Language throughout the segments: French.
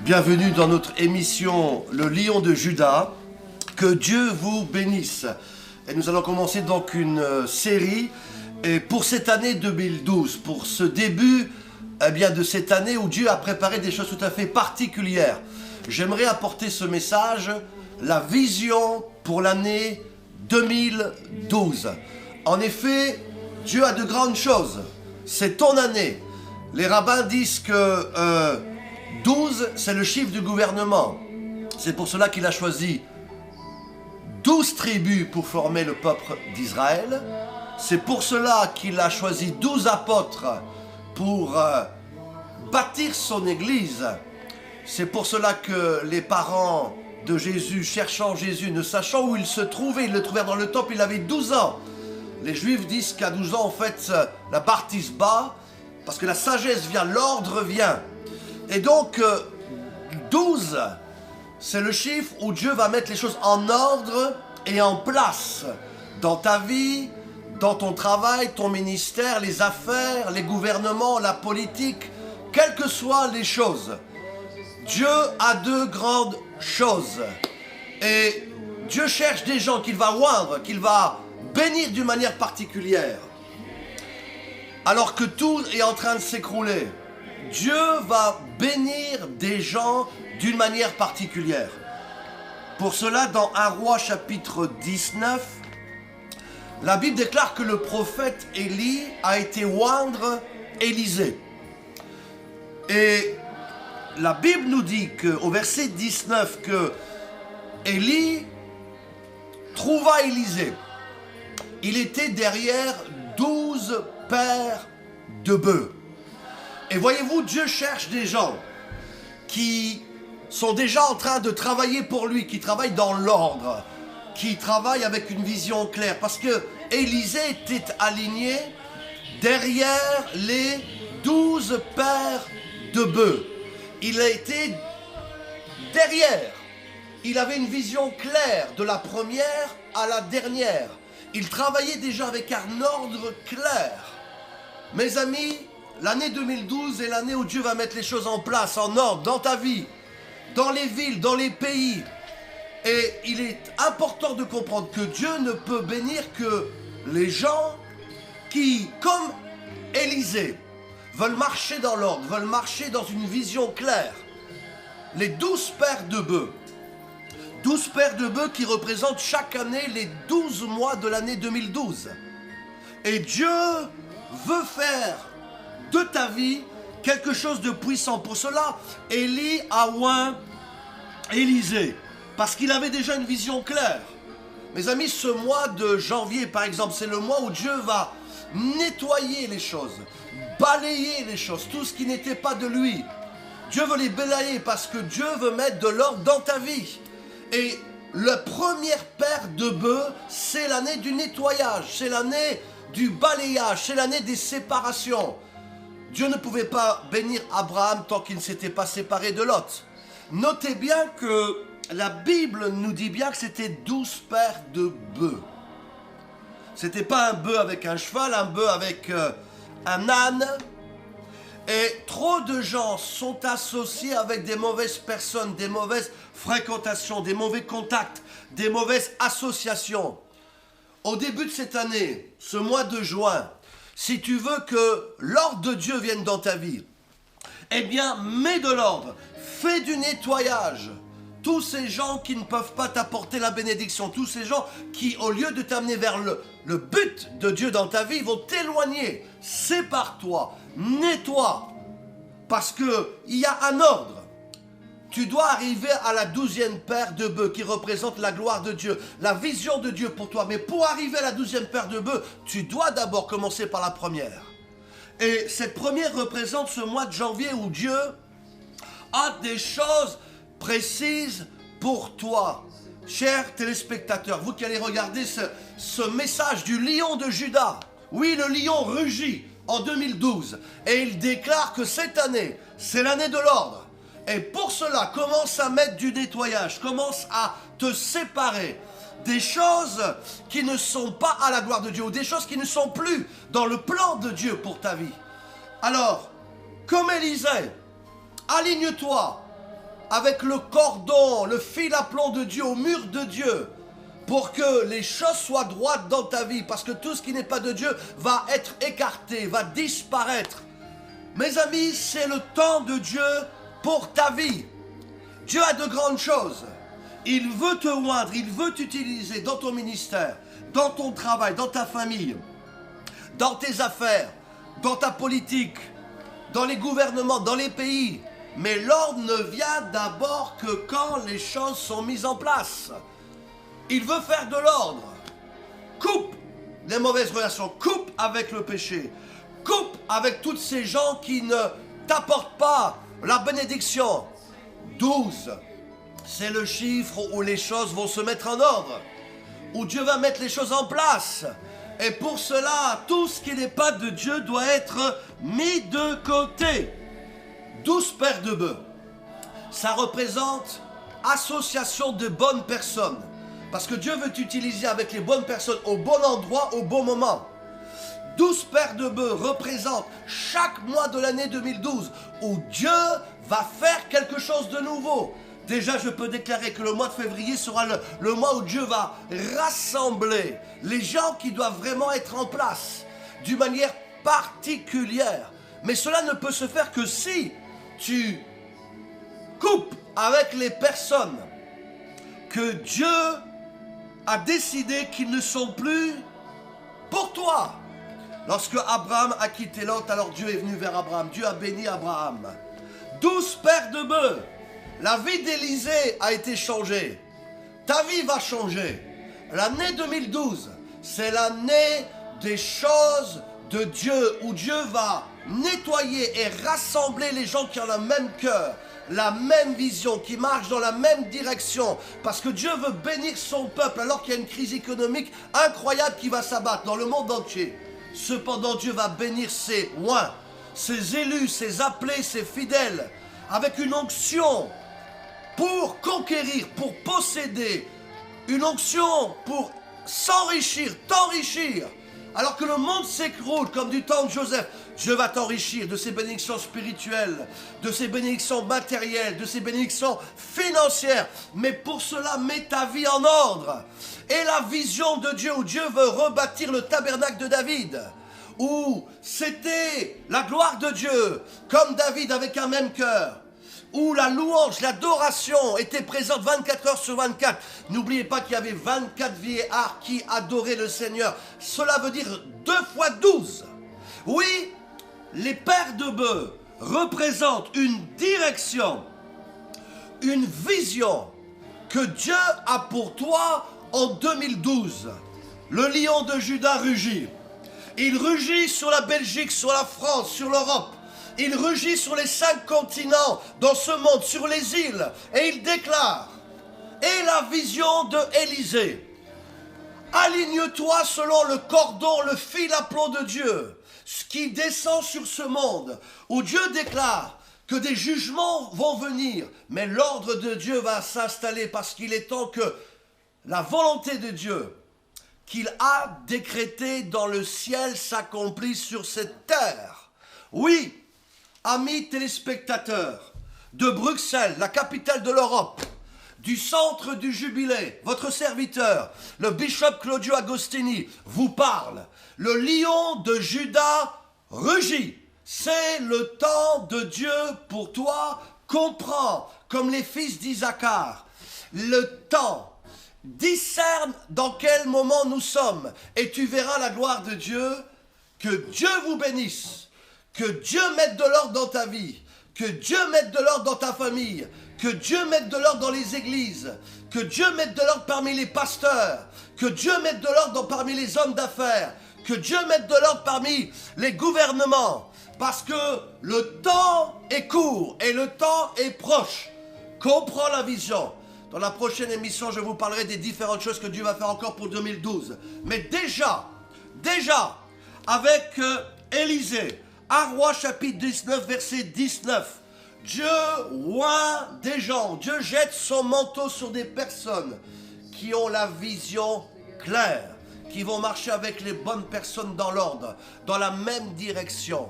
Bienvenue dans notre émission Le Lion de Juda. Que Dieu vous bénisse. Et nous allons commencer donc une série et pour cette année 2012, pour ce début de cette année où Dieu a préparé des choses tout à fait particulières. J'aimerais apporter ce message, la vision pour l'année 2012. En effet, Dieu a de grandes choses. C'est ton année. Les rabbins disent que 12, c'est le chiffre du gouvernement. C'est pour cela qu'il a choisi 12 tribus pour former le peuple d'Israël. C'est pour cela qu'il a choisi 12 apôtres pour bâtir son église. C'est pour cela que les parents de Jésus, cherchant Jésus, ne sachant où il se trouvait, ils le trouvèrent dans le temple, il avait 12 ans. Les Juifs disent qu'à 12 ans, en fait, la baptisba, parce que la sagesse vient, l'ordre vient. Et donc, 12, c'est le chiffre où Dieu va mettre les choses en ordre et en place dans ta vie, dans ton travail, ton ministère, les affaires, les gouvernements, la politique, quelles que soient les choses. Dieu a de grandes choses. Et Dieu cherche des gens qu'il va oindre, qu'il va bénir d'une manière particulière. Alors que tout est en train de s'écrouler, Dieu va bénir des gens d'une manière particulière. Pour cela, dans 1 Roi chapitre 19, la Bible déclare que le prophète Élie a été oindre Élisée. Et la Bible nous dit qu'au verset 19 que Élie trouva Élisée. Il était derrière 12 paires de bœufs. Et voyez-vous, Dieu cherche des gens qui sont déjà en train de travailler pour lui, qui travaillent dans l'ordre, qui travaillent avec une vision claire. Parce que Élisée était aligné derrière les 12 paires de bœufs. Il a été derrière. Il avait une vision claire de la première à la dernière. Il travaillait déjà avec un ordre clair. Mes amis, l'année 2012 est l'année où Dieu va mettre les choses en place, en ordre, dans ta vie, dans les villes, dans les pays. Et il est important de comprendre que Dieu ne peut bénir que les gens qui, comme Élisée, veulent marcher dans l'ordre, veulent marcher dans une vision claire. Les 12 paires de bœufs. 12 paires de bœufs qui représentent chaque année les 12 mois de l'année 2012. Et Dieu veut faire de ta vie quelque chose de puissant. Pour cela, Élie a oint Élisée, parce qu'il avait déjà une vision claire. Mes amis, ce mois de janvier, par exemple, c'est le mois où Dieu va nettoyer les choses, balayer les choses, tout ce qui n'était pas de lui. Dieu veut les balayer parce que Dieu veut mettre de l'ordre dans ta vie. Et la première paire de bœufs, c'est l'année du nettoyage, c'est l'année du balayage, c'est l'année des séparations. Dieu ne pouvait pas bénir Abraham tant qu'il ne s'était pas séparé de Lot. Notez bien que la Bible nous dit bien que c'était 12 paires de bœufs. C'était pas un bœuf avec un cheval, un bœuf avec un âne. Et trop de gens sont associés avec des mauvaises personnes, des mauvaises fréquentations, des mauvais contacts, des mauvaises associations. Au début de cette année, ce mois de juin, si tu veux que l'ordre de Dieu vienne dans ta vie, eh bien, mets de l'ordre, fais du nettoyage. Tous ces gens qui ne peuvent pas t'apporter la bénédiction, tous ces gens qui, au lieu de t'amener vers le but de Dieu dans ta vie, vont t'éloigner. Sépare-toi, nettoie, parce qu'il y a un ordre. Tu dois arriver à la 12e paire de bœufs qui représente la gloire de Dieu, la vision de Dieu pour toi. Mais pour arriver à la 12e paire de bœufs, tu dois d'abord commencer par la première. Et cette première représente ce mois de janvier où Dieu a des choses précises pour toi. Chers téléspectateurs, vous qui allez regarder ce message du lion de Juda. Oui, le lion rugit en 2012. Et il déclare que cette année, c'est l'année de l'ordre. Et pour cela, commence à mettre du nettoyage, commence à te séparer des choses qui ne sont pas à la gloire de Dieu, ou des choses qui ne sont plus dans le plan de Dieu pour ta vie. Alors, comme Élisée, aligne-toi avec le cordon, le fil à plomb de Dieu, au mur de Dieu, pour que les choses soient droites dans ta vie, parce que tout ce qui n'est pas de Dieu va être écarté, va disparaître. Mes amis, c'est le temps de Dieu pour ta vie. Dieu a de grandes choses. Il veut te oindre, il veut t'utiliser dans ton ministère, dans ton travail, dans ta famille, dans tes affaires, dans ta politique, dans les gouvernements, dans les pays. Mais l'ordre ne vient d'abord que quand les choses sont mises en place. Il veut faire de l'ordre. Coupe les mauvaises relations, coupe avec le péché, coupe avec toutes ces gens qui ne t'apportent pas la bénédiction. 12, c'est le chiffre où les choses vont se mettre en ordre, où Dieu va mettre les choses en place. Et pour cela, tout ce qui n'est pas de Dieu doit être mis de côté. 12 paires de bœufs, ça représente association de bonnes personnes. Parce que Dieu veut t'utiliser avec les bonnes personnes au bon endroit, au bon moment. 12 paires de bœufs représentent chaque mois de l'année 2012 où Dieu va faire quelque chose de nouveau. Déjà, je peux déclarer que le mois de février sera le mois où Dieu va rassembler les gens qui doivent vraiment être en place d'une manière particulière. Mais cela ne peut se faire que si tu coupes avec les personnes que Dieu a décidé qu'ils ne sont plus pour toi. Lorsque Abraham a quitté Lot, alors Dieu est venu vers Abraham. Dieu a béni Abraham. 12 paires de bœufs. La vie d'Élisée a été changée. Ta vie va changer. L'année 2012, c'est l'année des choses de Dieu, où Dieu va nettoyer et rassembler les gens qui ont le même cœur, la même vision, qui marchent dans la même direction, parce que Dieu veut bénir son peuple alors qu'il y a une crise économique incroyable qui va s'abattre dans le monde entier. Cependant, Dieu va bénir ses oints, ses élus, ses appelés, ses fidèles, avec une onction pour conquérir, pour posséder, une onction pour s'enrichir, t'enrichir. Alors que le monde s'écroule comme du temps de Joseph, Dieu va t'enrichir de ses bénédictions spirituelles, de ses bénédictions matérielles, de ses bénédictions financières. Mais pour cela, mets ta vie en ordre. Et la vision de Dieu, où Dieu veut rebâtir le tabernacle de David, où c'était la gloire de Dieu, comme David avec un même cœur, où la louange, l'adoration était présente 24 heures sur 24. N'oubliez pas qu'il y avait 24 vieillards qui adoraient le Seigneur. Cela veut dire 2 fois 12. Oui, les paires de bœufs représentent une direction, une vision que Dieu a pour toi en 2012. Le lion de Juda rugit. Il rugit sur la Belgique, sur la France, sur l'Europe. Il rugit sur les 5 continents, dans ce monde, sur les îles. Et il déclare, et la vision de Élisée, aligne-toi selon le cordon, le fil à plomb de Dieu, ce qui descend sur ce monde, où Dieu déclare que des jugements vont venir, mais l'ordre de Dieu va s'installer, parce qu'il est temps que la volonté de Dieu qu'il a décrétée dans le ciel s'accomplisse sur cette terre. Oui, amis téléspectateurs de Bruxelles, la capitale de l'Europe, du centre du Jubilé, votre serviteur, le bishop Claudio Agostini, vous parle. Le lion de Juda rugit. C'est le temps de Dieu pour toi. Comprends, comme les fils d'Isaacar, le temps. Discerne dans quel moment nous sommes et tu verras la gloire de Dieu. Que Dieu vous bénisse. Que Dieu mette de l'ordre dans ta vie, que Dieu mette de l'ordre dans ta famille, que Dieu mette de l'ordre dans les églises, que Dieu mette de l'ordre parmi les pasteurs, que Dieu mette de l'ordre parmi les hommes d'affaires, que Dieu mette de l'ordre parmi les gouvernements, parce que le temps est court et le temps est proche. Comprends la vision. Dans la prochaine émission, je vous parlerai des différentes choses que Dieu va faire encore pour 2012. Mais déjà, avec Élisée, à Rois chapitre 19, verset 19, Dieu oint des gens, Dieu jette son manteau sur des personnes qui ont la vision claire, qui vont marcher avec les bonnes personnes dans l'ordre, dans la même direction,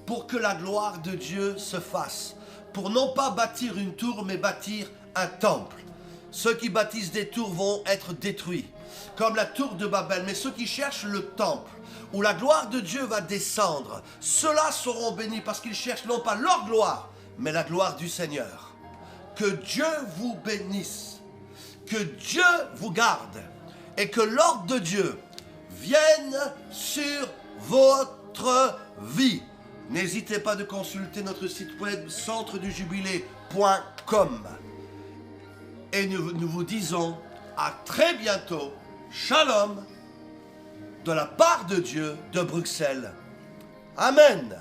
pour que la gloire de Dieu se fasse, pour non pas bâtir une tour, mais bâtir un temple. Ceux qui bâtissent des tours vont être détruits, comme la tour de Babel. Mais ceux qui cherchent le temple, où la gloire de Dieu va descendre, ceux-là seront bénis parce qu'ils cherchent non pas leur gloire, mais la gloire du Seigneur. Que Dieu vous bénisse, que Dieu vous garde et que l'ordre de Dieu vienne sur votre vie. N'hésitez pas de consulter notre site web centredujubilé.com. Et nous vous disons à très bientôt. Shalom de la part de Dieu de Bruxelles. Amen.